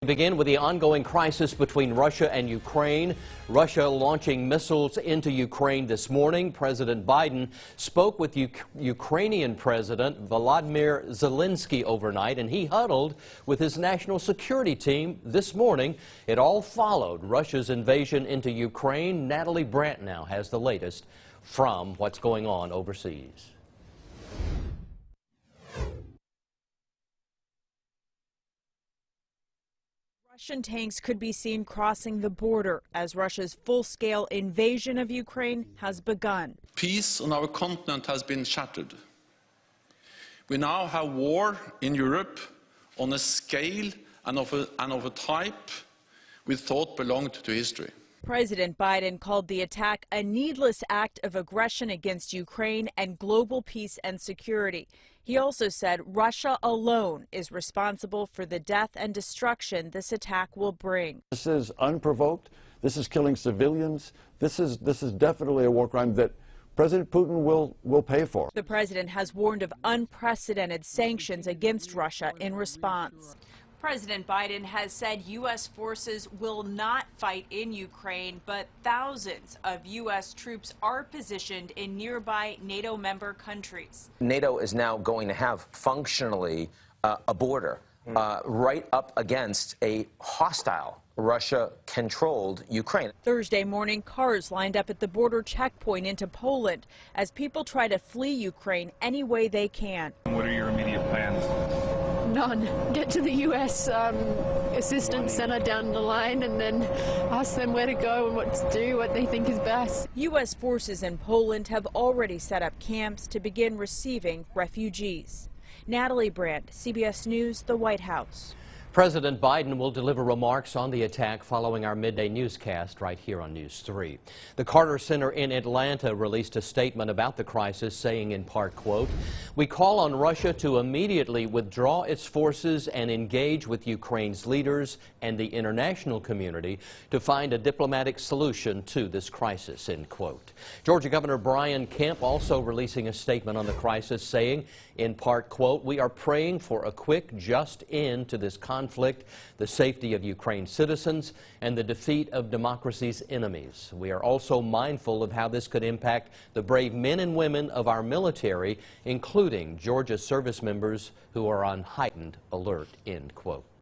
We begin with the ongoing crisis between Russia and Ukraine. Russia launching missiles into Ukraine this morning. President Biden spoke with Ukrainian President Volodymyr Zelensky overnight, and he huddled with his national security team this morning. It all followed Russia's invasion into Ukraine. Natalie Brandt now has the latest from what's going on overseas. Russian tanks could be seen crossing the border as Russia's full-scale invasion of Ukraine has begun. Peace on our continent has been shattered. We now have war in Europe on a scale and of a type we thought belonged to history. President Biden called the attack a needless act of aggression against Ukraine and global peace and security. He also said Russia alone is responsible for the death and destruction this attack will bring. This is unprovoked. This is killing civilians. This is definitely a war crime that President Putin will pay for. The president has warned of unprecedented sanctions against Russia in response. President Biden has said U.S. forces will not fight in Ukraine, but thousands of U.S. troops are positioned in nearby NATO member countries. NATO is now going to have functionally a border right up against a hostile Russia-controlled Ukraine. Thursday morning, cars lined up at the border checkpoint into Poland as people try to flee Ukraine any way they can. What are your immediate plans? None. Get to the U.S. Assistance Center down the line and then ask them where to go and what to do, what they think is best. U.S. forces in Poland have already set up camps to begin receiving refugees. Natalie Brandt, CBS News, the White House. President Biden will deliver remarks on the attack following our midday newscast right here on News 3. The Carter Center in Atlanta released a statement about the crisis saying in part, quote, "We call on Russia to immediately withdraw its forces and engage with Ukraine's leaders and the international community to find a diplomatic solution to this crisis," end quote. Georgia Governor Brian Kemp also releasing a statement on the crisis saying in part, quote, "We are praying for a quick, just end to this conflict, the safety of Ukraine's citizens, and the defeat of democracy's enemies. We are also mindful of how this could impact the brave men and women of our military, including Georgia service members who are on heightened alert," end quote.